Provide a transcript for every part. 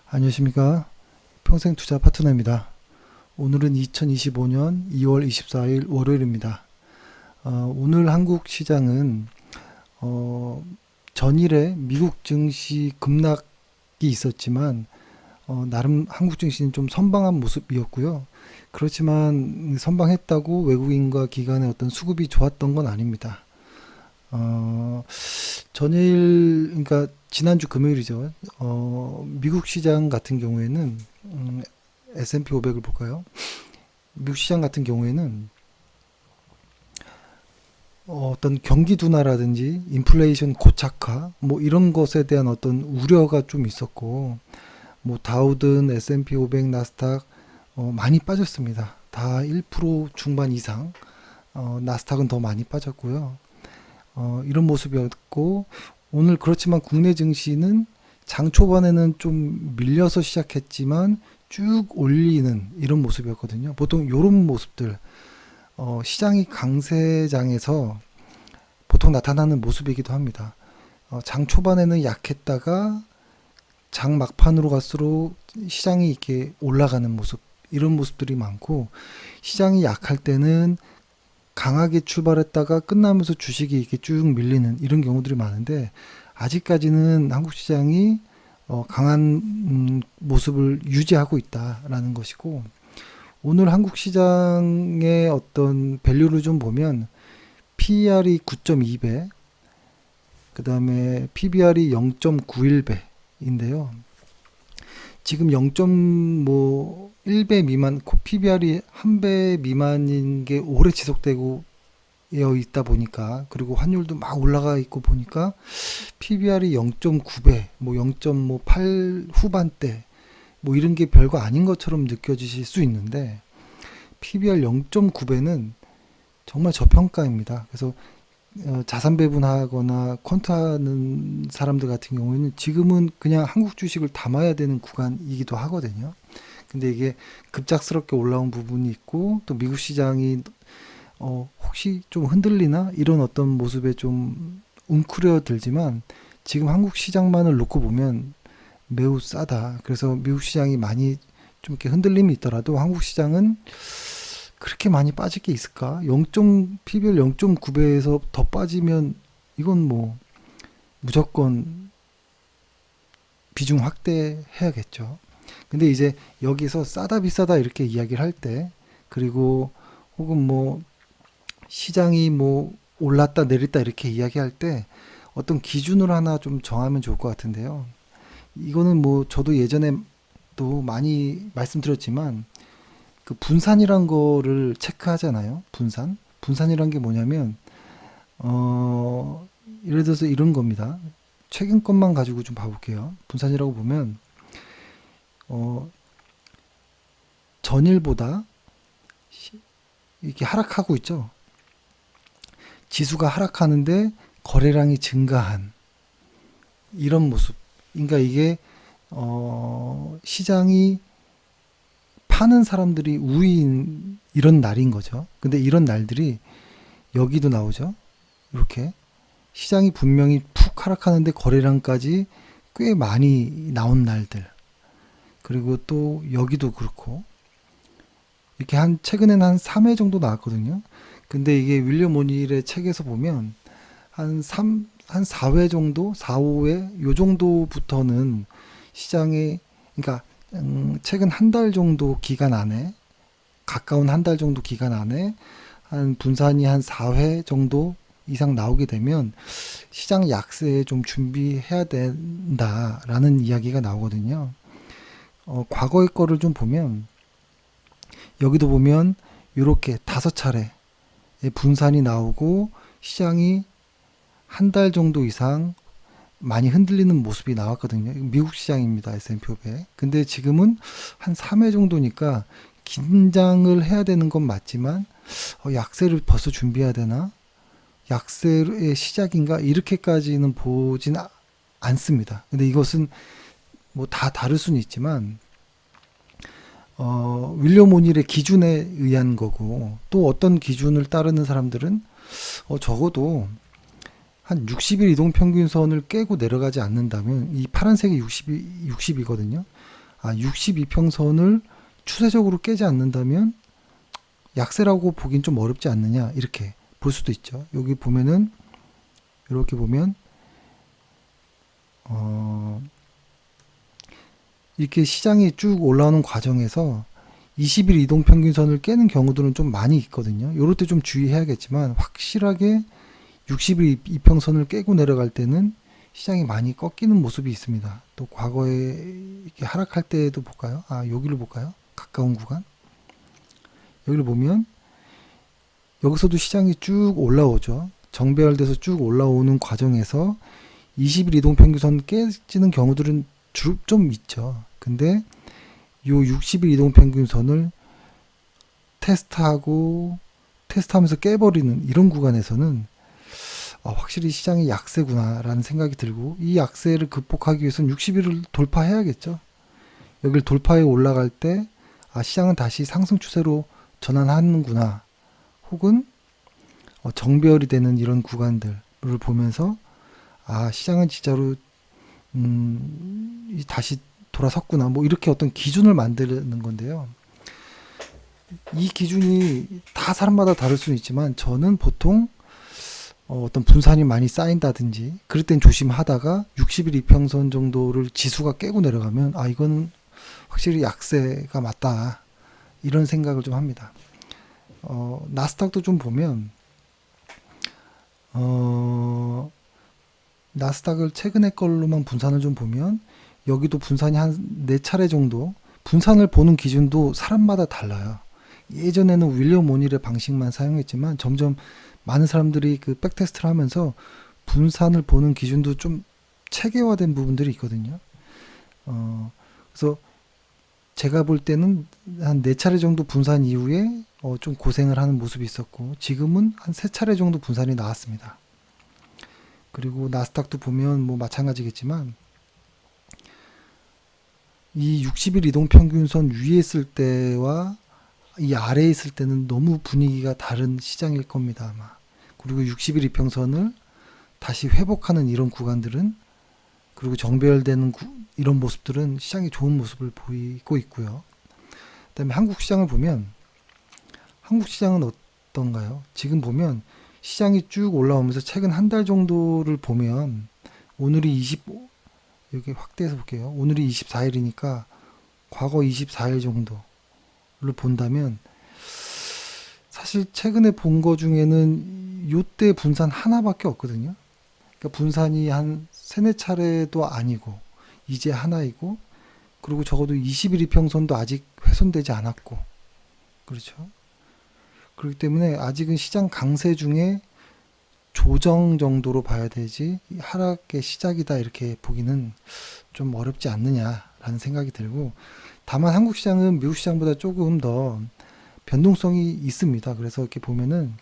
안녕하십니까. 평생투자 파트너입니다. 오늘은 2025년 2월 24일 월요일입니다. 오늘 한국 시장은 전일에 미국 증시 급락이 있었지만 나름 한국 증시는 좀 선방한 모습이었고요. 그렇지만 선방했다고 외국인과 기관의 어떤 수급이 좋았던 건 아닙니다. 전일, 그러니까 지난주 금요일이죠. 미국 시장 같은 경우에는 S&P 500을 볼까요? 미국 시장 같은 경우에는 어떤 경기 둔화라든지 인플레이션 고착화 뭐 이런 것에 대한 어떤 우려가 좀 있었고, 뭐 다우든 S&P 500 나스닥 많이 빠졌습니다. 다 1% 중반 이상. 나스닥은 더 많이 빠졌고요. 이런 모습이었고, 오늘 그렇지만 국내 증시는 장 초반에는 좀 밀려서 시작했지만 쭉 올리는 이런 모습이었거든요. 보통 이런 모습들, 시장이 강세장에서 보통 나타나는 모습이기도 합니다. 장 초반에는 약했다가 장 막판으로 갈수록 시장이 이렇게 올라가는 모습, 이런 모습들이 많고, 시장이 약할 때는 강하게 출발했다가 끝나면서 주식이 이렇게 쭉 밀리는 이런 경우들이 많은데, 아직까지는 한국 시장이 강한 모습을 유지하고 있다라는 것이고, 오늘 한국 시장의 어떤 밸류를 좀 보면 PER이 9.2배, 그 다음에 PBR이 0.91배인데요. 지금 0.1배 미만, PBR이 1배 미만인 게 오래 지속되고 있다 보니까, 그리고 환율도 막 올라가 있고 보니까 PBR이 0.9배, 뭐 0.8 후반대, 뭐 이런 게 별거 아닌 것처럼 느껴지실 수 있는데, PBR 0.9배는 정말 저평가입니다. 그래서 자산 배분하거나 퀀트하는 사람들 같은 경우에는 지금은 그냥 한국 주식을 담아야 되는 구간이기도 하거든요. 근데 이게 급작스럽게 올라온 부분이 있고, 또 미국 시장이 혹시 좀 흔들리나 이런 어떤 모습에 좀 웅크려들지만, 지금 한국 시장만을 놓고 보면 매우 싸다. 그래서 미국 시장이 많이 좀 이렇게 흔들림이 있더라도 한국 시장은 그렇게 많이 빠질 게 있을까? PBR 0.9배에서 더 빠지면 이건 뭐 무조건 비중 확대해야겠죠. 근데 이제 여기서 싸다 비싸다 이렇게 이야기를 할 때, 그리고 혹은 뭐 시장이 뭐 올랐다 내렸다 이렇게 이야기할 때 어떤 기준을 하나 좀 정하면 좋을 것 같은데요. 이거는 뭐 저도 예전에 또 많이 말씀드렸지만, 그 분산이란 거를 체크하잖아요. 분산이란 게 뭐냐면, 예를 들어서 이런 겁니다. 최근 것만 가지고 좀 봐볼게요. 분산이라고 보면, 전일보다 이렇게 하락하고 있죠. 지수가 하락하는데 거래량이 증가한 이런 모습. 그러니까 이게 시장이 파는 사람들이 우위인 이런 날인 거죠. 근데 이런 날들이 여기도 나오죠. 이렇게 시장이 분명히 푹 하락하는데 거래량까지 꽤 많이 나온 날들. 그리고 또 여기도 그렇고, 이렇게 최근에는 한 3회 정도 나왔거든요. 근데 이게 윌리엄 오닐의 책에서 보면 한 4회 정도, 4, 5회 요 정도부터는 시장에, 그러니까 최근 한 달 정도 기간 안에, 가까운 한 달 정도 기간 안에 한 분산이 한 4회 정도 이상 나오게 되면 시장 약세에 좀 준비해야 된다라는 이야기가 나오거든요. 과거의 거를 좀 보면, 여기도 보면 이렇게 5차례 분산이 나오고 시장이 한 달 정도 이상 많이 흔들리는 모습이 나왔거든요. 미국 시장입니다. S&P 500. 근데 지금은 한 3회 정도니까 긴장을 해야 되는 건 맞지만, 약세를 벌써 준비해야 되나? 약세의 시작인가? 이렇게까지는 보진 않습니다. 근데 이것은 뭐 다 다를 수는 있지만, 윌리엄 오닐의 기준에 의한 거고, 또 어떤 기준을 따르는 사람들은 적어도 한 60일 이동 평균선을 깨고 내려가지 않는다면, 이 파란색이 60이거든요. 62평선을 추세적으로 깨지 않는다면 약세라고 보긴 좀 어렵지 않느냐, 이렇게 볼 수도 있죠. 여기 보면은 이렇게 보면 이렇게 시장이 쭉 올라오는 과정에서 20일 이동평균선을 깨는 경우들은 좀 많이 있거든요. 이럴 때 좀 주의해야겠지만, 확실하게 60일 이평선을 깨고 내려갈 때는 시장이 많이 꺾이는 모습이 있습니다. 또 과거에 이렇게 하락할 때도 볼까요? 여기를 볼까요? 가까운 구간. 여기를 보면 여기서도 시장이 쭉 올라오죠. 정배열돼서 쭉 올라오는 과정에서 20일 이동평균선 깨지는 경우들은 좀 있죠. 근데 요 60일 이동평균선을 테스트하면서 깨버리는 이런 구간에서는 확실히 시장이 약세구나라는 생각이 들고, 이 약세를 극복하기 위해서는 60일을 돌파해야겠죠. 여기를 돌파해 올라갈 때 시장은 다시 상승 추세로 전환하는구나, 혹은 정배열이 되는 이런 구간들을 보면서 시장은 진짜로 다시 돌아섰구나, 뭐 이렇게 어떤 기준을 만드는 건데요. 이 기준이 다 사람마다 다를 수는 있지만, 저는 보통 어떤 분산이 많이 쌓인다든지 그럴 땐 조심하다가 60일 이평선 정도를 지수가 깨고 내려가면 이거는 확실히 약세가 맞다, 이런 생각을 좀 합니다. 나스닥도 좀 보면 나스닥을 최근에 걸로만 분산을 좀 보면 여기도 분산이 한 4차례 정도, 분산을 보는 기준도 사람마다 달라요. 예전에는 윌리엄 오닐의 방식만 사용했지만 점점 많은 사람들이 그 백테스트를 하면서 분산을 보는 기준도 좀 체계화된 부분들이 있거든요. 그래서 제가 볼 때는 한 4차례 정도 분산 이후에 좀 고생을 하는 모습이 있었고, 지금은 한 3차례 정도 분산이 나왔습니다. 그리고 나스닥도 보면 뭐 마찬가지겠지만, 이 60일 이동평균선 위에 있을 때와 이 아래에 있을 때는 너무 분위기가 다른 시장일 겁니다, 아마. 그리고 60일 이평선을 다시 회복하는 이런 구간들은, 그리고 정배열되는 이런 모습들은 시장이 좋은 모습을 보이고 있고요. 그다음에 한국 시장을 보면, 한국 시장은 어떤가요? 지금 보면 시장이 쭉 올라오면서 최근 한 달 정도를 보면, 오늘이 여기 확대해서 볼게요. 오늘이 24일이니까 과거 24일 정도를 본다면, 사실 최근에 본 거 중에는 요때 분산 하나밖에 없거든요. 그러니까 분산이 한 3-4차례도 아니고 이제 하나이고, 그리고 적어도 20일 이평선도 아직 훼손되지 않았고, 그렇죠. 그렇기 때문에 아직은 시장 강세 중에 조정 정도로 봐야 되지, 하락의 시작이다 이렇게 보기는 좀 어렵지 않느냐라는 생각이 들고, 다만 한국 시장은 미국 시장보다 조금 더 변동성이 있습니다. 그래서 이렇게 보면은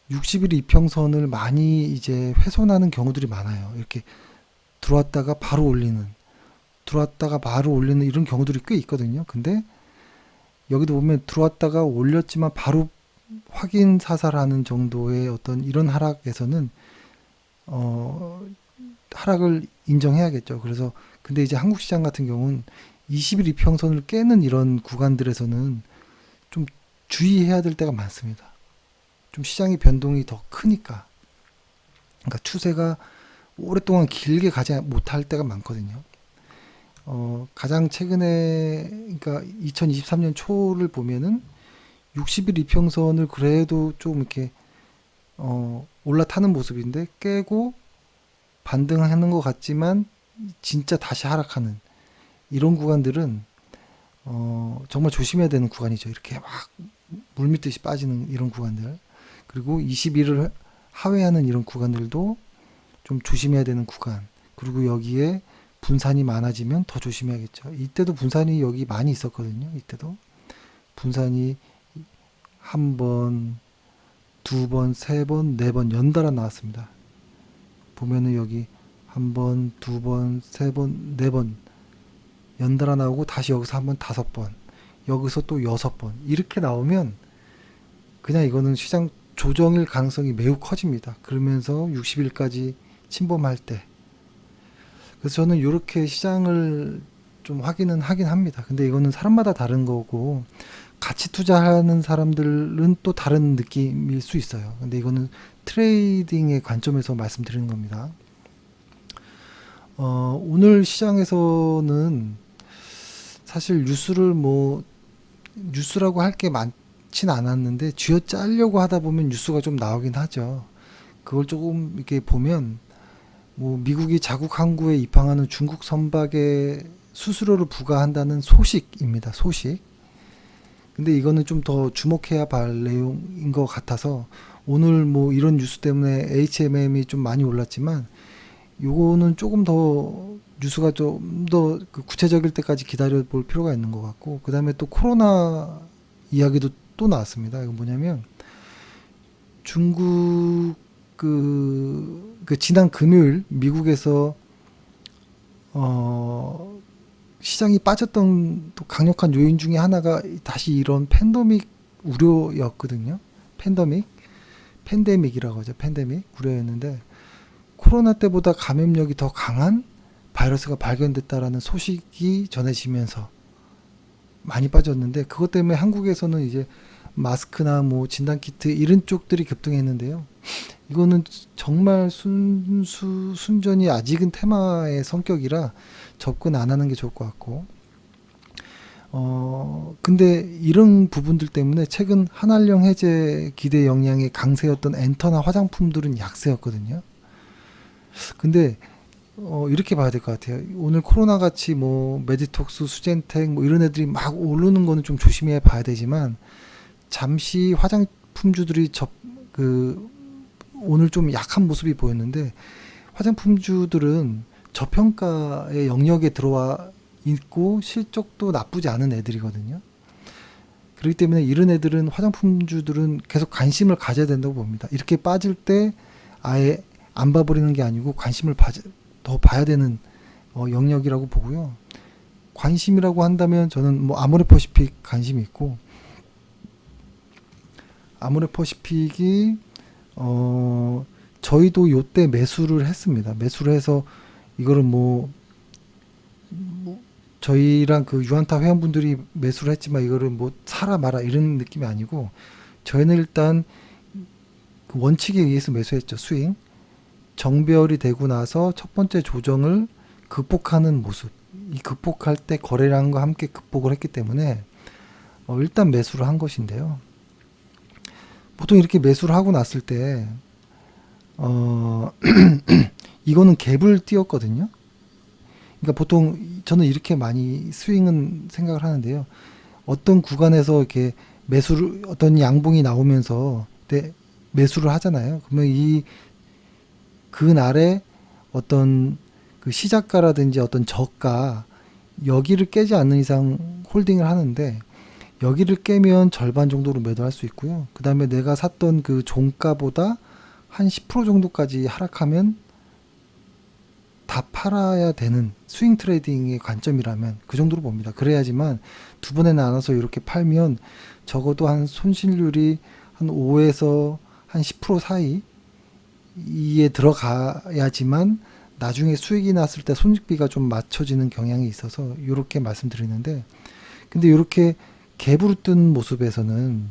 60일 이평선을 많이 이제 훼손하는 경우들이 많아요. 이렇게 들어왔다가 바로 올리는, 이런 경우들이 꽤 있거든요. 근데 여기도 보면 들어왔다가 올렸지만 바로 확인 사살하는 정도의 어떤 이런 하락에서는 하락을 인정해야겠죠. 그래서 근데 이제 한국 시장 같은 경우는 20일 이평선을 깨는 이런 구간들에서는 좀 주의해야 될 때가 많습니다. 좀 시장의 변동이 더 크니까. 그러니까 추세가 오랫동안 길게 가지 못할 때가 많거든요. 가장 최근에, 그러니까 2023년 초를 보면은 60일 이평선을 그래도 좀 이렇게 올라타는 모습인데, 깨고 반등하는 것 같지만 진짜 다시 하락하는 이런 구간들은 정말 조심해야 되는 구간이죠. 이렇게 막 물밀듯이 빠지는 이런 구간들, 그리고 20일을 하회하는 이런 구간들도 좀 조심해야 되는 구간, 그리고 여기에 분산이 많아지면 더 조심해야겠죠. 이때도 분산이 여기 많이 있었거든요. 이때도 분산이 한 번, 두 번, 세 번, 네 번 연달아 나왔습니다. 보면은 여기 한 번, 두 번, 세 번, 네 번 연달아 나오고, 다시 여기서 한 번 5번, 여기서 또 6번 이렇게 나오면 그냥 이거는 시장 조정일 가능성이 매우 커집니다. 그러면서 60일까지 침범할 때. 그래서 저는 이렇게 시장을 좀 확인은 하긴 합니다. 근데 이거는 사람마다 다른 거고 같이 투자하는 사람들은 또 다른 느낌일 수 있어요. 근데 이거는 트레이딩의 관점에서 말씀드리는 겁니다. 오늘 시장에서는 사실 뉴스라고 할 게 많진 않았는데 쥐어짜려고 하다 보면 뉴스가 좀 나오긴 하죠. 그걸 조금 이렇게 보면 뭐 미국이 자국 항구에 입항하는 중국 선박에 수수료를 부과한다는 소식입니다. 소식. 근데 이거는 좀 더 주목해야 할 내용인 것 같아서 오늘 뭐 이런 뉴스 때문에 HMM이 좀 많이 올랐지만 요거는 조금 더 뉴스가 좀 더 그 구체적일 때까지 기다려 볼 필요가 있는 것 같고, 그 다음에 또 코로나 이야기도 또 나왔습니다. 이건 뭐냐면 중국 그 지난 금요일 미국에서 시장이 빠졌던 또 강력한 요인 중에 하나가 다시 이런 팬데믹 우려였거든요. 팬데믹이라고 하죠. 팬데믹 우려였는데 코로나 때보다 감염력이 더 강한 바이러스가 발견됐다라는 소식이 전해지면서 많이 빠졌는데, 그것 때문에 한국에서는 이제 마스크나 뭐 진단키트 이런 쪽들이 급등했는데요. 이거는 정말 순전히 아직은 테마의 성격이라 접근 안 하는 게 좋을 것 같고, 근데 이런 부분들 때문에 최근 한알령 해제 기대 영향의 강세였던 엔터나 화장품들은 약세였거든요. 근데 이렇게 봐야 될 것 같아요. 오늘 코로나 같이 뭐 메디톡스, 수젠텍 뭐 이런 애들이 막 오르는 거는 좀 조심해 봐야 되지만, 잠시 화장품주들이 오늘 좀 약한 모습이 보였는데, 화장품주들은 저평가의 영역에 들어와 있고 실적도 나쁘지 않은 애들이거든요. 그렇기 때문에 이런 애들은, 화장품주들은 계속 관심을 가져야 된다고 봅니다. 이렇게 빠질 때 아예 안 봐버리는 게 아니고 관심을 더 봐야 되는 영역이라고 보고요. 관심이라고 한다면 저는 뭐 아모레퍼시픽 관심이 있고, 아모레퍼시픽이 저희도 요때 매수를 했습니다. 매수를 해서 이거를 저희랑 그 유한타 회원분들이 매수를 했지만 이거를 뭐 사라 마라 이런 느낌이 아니고, 저희는 일단 그 원칙에 의해서 매수했죠. 스윙 정배열이 되고 나서 첫 번째 조정을 극복하는 모습, 이 극복할 때 거래량과 함께 극복을 했기 때문에 일단 매수를 한 것인데요. 보통 이렇게 매수를 하고 났을 때 이거는 갭을 띄었거든요. 그러니까 보통 저는 이렇게 많이 스윙은 생각을 하는데요. 어떤 구간에서 이렇게 어떤 양봉이 나오면서 매수를 하잖아요. 그러면 그날에 어떤 그 시작가라든지 어떤 저가 여기를 깨지 않는 이상 홀딩을 하는데, 여기를 깨면 절반 정도로 매도할 수 있고요. 그 다음에 내가 샀던 그 종가보다 한 10% 정도까지 하락하면 다 팔아야 되는, 스윙 트레이딩의 관점이라면 그 정도로 봅니다. 그래야지만 두 번에 나눠서 이렇게 팔면 적어도 한 손실률이 한 5에서 한 10% 사이에 들어가야지만 나중에 수익이 났을 때 손익비가 좀 맞춰지는 경향이 있어서 이렇게 말씀드리는데, 근데 이렇게 갭으로 뜬 모습에서는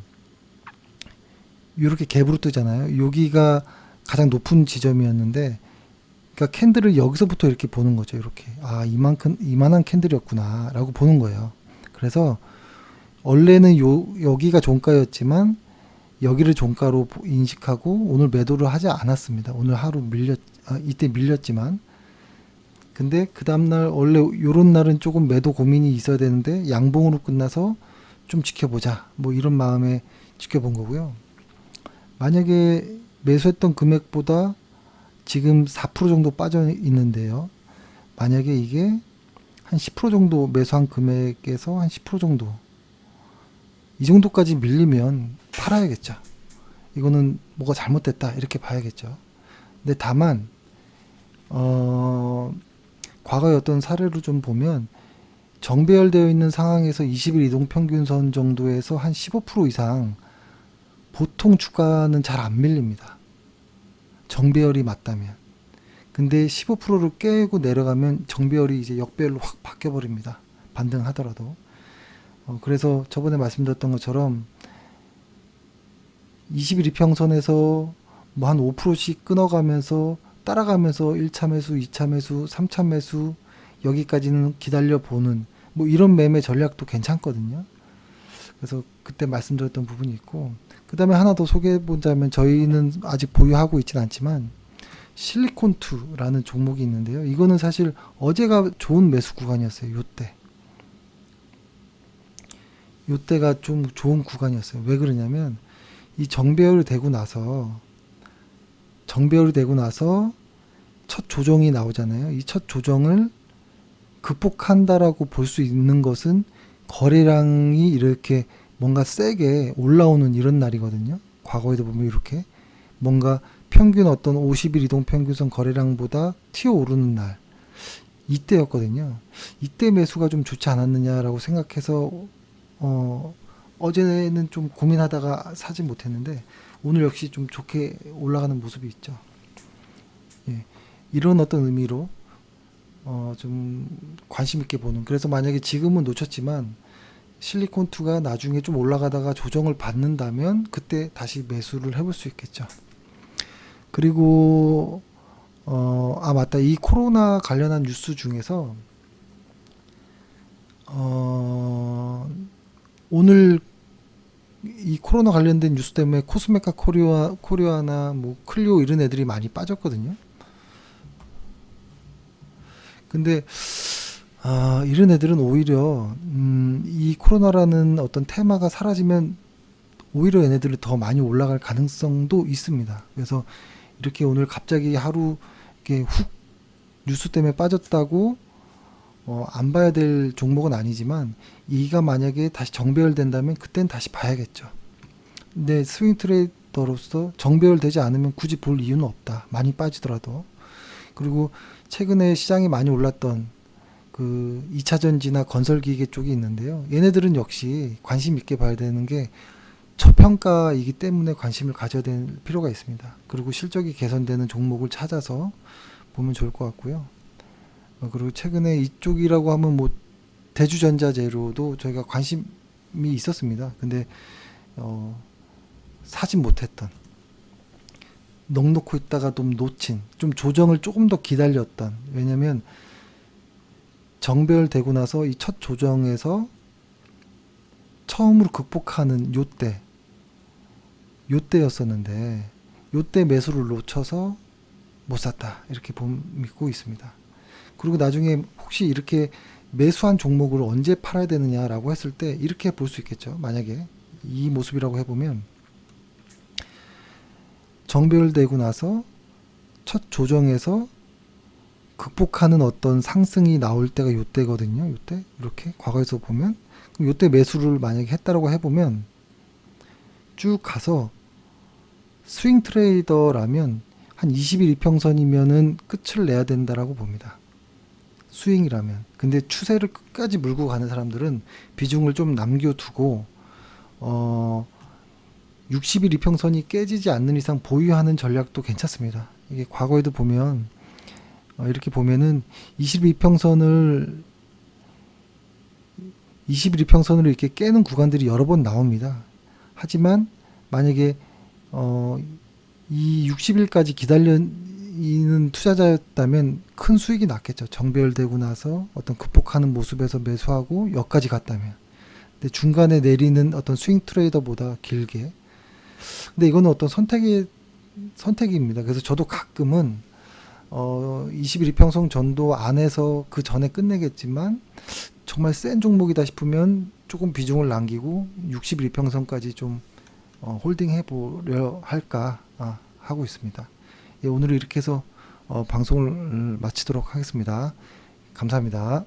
이렇게 갭으로 뜨잖아요. 여기가 가장 높은 지점이었는데, 그러니까 캔들을 여기서부터 이렇게 보는 거죠. 이렇게 이만한 캔들이었구나 라고 보는 거예요. 그래서 원래는 여기가 종가였지만 여기를 종가로 인식하고 오늘 매도를 하지 않았습니다. 오늘 하루 이때 밀렸지만, 근데 그 다음날 원래 요런 날은 조금 매도 고민이 있어야 되는데 양봉으로 끝나서 좀 지켜보자, 뭐 이런 마음에 지켜본 거고요. 만약에 매수했던 금액보다 지금 4% 정도 빠져 있는데요. 만약에 이게 한 10% 정도 매수한 금액에서 한 10% 정도, 이 정도까지 밀리면 팔아야겠죠. 이거는 뭐가 잘못됐다 이렇게 봐야겠죠. 근데 다만 과거의 어떤 사례를 좀 보면 정배열되어 있는 상황에서 20일 이동평균선 정도에서 한 15% 이상 보통 주가는 잘 안 밀립니다. 정배열이 맞다면. 근데 15%를 깨고 내려가면 정배열이 이제 역배열로 확 바뀌어 버립니다. 반등하더라도. 그래서 저번에 말씀드렸던 것처럼 21 이평선에서 뭐 한 5%씩 끊어가면서 따라가면서 1차 매수, 2차 매수, 3차 매수 여기까지는 기다려 보는 뭐 이런 매매 전략도 괜찮거든요. 그래서 그때 말씀드렸던 부분이 있고, 그 다음에 하나 더 소개해 보자면, 저희는 아직 보유하고 있진 않지만 실리콘2라는 종목이 있는데요. 이거는 사실 어제가 좋은 매수 구간이었어요. 요때가 좀 좋은 구간이었어요. 왜 그러냐면 이 정배열이 되고 나서 첫 조정이 나오잖아요. 이 첫 조정을 극복한다라고 볼 수 있는 것은 거래량이 이렇게 뭔가 세게 올라오는 이런 날이거든요. 과거에도 보면 이렇게 뭔가 평균 어떤 50일 이동 평균선 거래량보다 튀어오르는 날, 이때였거든요. 이때 매수가 좀 좋지 않았느냐라고 생각해서 어제는 좀 고민하다가 사지 못했는데 오늘 역시 좀 좋게 올라가는 모습이 있죠. 예, 이런 어떤 의미로 좀 관심 있게 보는. 그래서 만약에 지금은 놓쳤지만 실리콘2가 나중에 좀 올라가다가 조정을 받는다면 그때 다시 매수를 해볼 수 있겠죠. 그리고 맞다. 이 코로나 관련한 뉴스 중에서 오늘 이 코로나 관련된 뉴스 때문에 코스메카 코리아나 뭐 클리오 이런 애들이 많이 빠졌거든요. 근데 이런 애들은 오히려 이 코로나라는 어떤 테마가 사라지면 오히려 얘네들이 더 많이 올라갈 가능성도 있습니다. 그래서 이렇게 오늘 갑자기 하루 이렇게 훅 뉴스 때문에 빠졌다고 안 봐야 될 종목은 아니지만, 이가 만약에 다시 정배열 된다면 그땐 다시 봐야겠죠. 근데 스윙 트레이더로서 정배열 되지 않으면 굳이 볼 이유는 없다. 많이 빠지더라도. 그리고 최근에 시장이 많이 올랐던 그 2차전지나 건설기계 쪽이 있는데요. 얘네들은 역시 관심 있게 봐야 되는 게 저평가이기 때문에 관심을 가져야 될 필요가 있습니다. 그리고 실적이 개선되는 종목을 찾아서 보면 좋을 것 같고요. 그리고 최근에 이쪽이라고 하면 뭐 대주전자재료도 저희가 관심이 있었습니다. 근데 사진 못했던, 넉놓고 있다가 좀 놓친, 좀 조정을 조금 더 기다렸던. 왜냐면 정배열 되고 나서 이 첫 조정에서 처음으로 극복하는 요때였었는데 요때 매수를 놓쳐서 못 샀다, 이렇게 믿고 있습니다. 그리고 나중에 혹시 이렇게 매수한 종목을 언제 팔아야 되느냐라고 했을 때 이렇게 볼 수 있겠죠. 만약에 이 모습이라고 해보면 정배열되고 나서 첫 조정에서 극복하는 어떤 상승이 나올 때가 요때거든요. 요때 이렇게 과거에서 보면, 그럼 요때 매수를 만약에 했다라고 해보면 쭉 가서 스윙 트레이더라면 한 20일 이평선이면은 끝을 내야 된다라고 봅니다. 스윙이라면. 근데 추세를 끝까지 물고 가는 사람들은 비중을 좀 남겨두고 60일 이평선이 깨지지 않는 이상 보유하는 전략도 괜찮습니다. 이게 과거에도 보면 이렇게 보면은 20일 이평선으로 이렇게 깨는 구간들이 여러 번 나옵니다. 하지만 만약에 이 60일까지 기다리는 투자자였다면 큰 수익이 났겠죠. 정배열되고 나서 어떤 극복하는 모습에서 매수하고 여기까지 갔다면. 근데 중간에 내리는 어떤 스윙 트레이더보다 길게. 근데 이거는 어떤 선택입니다. 그래서 저도 가끔은 21 이평선 전도 안에서 그 전에 끝내겠지만 정말 센 종목이다 싶으면 조금 비중을 남기고 60일 이평선까지 좀 홀딩 해보려 할까 하고 있습니다. 예, 오늘 이렇게 해서 방송을 마치도록 하겠습니다. 감사합니다.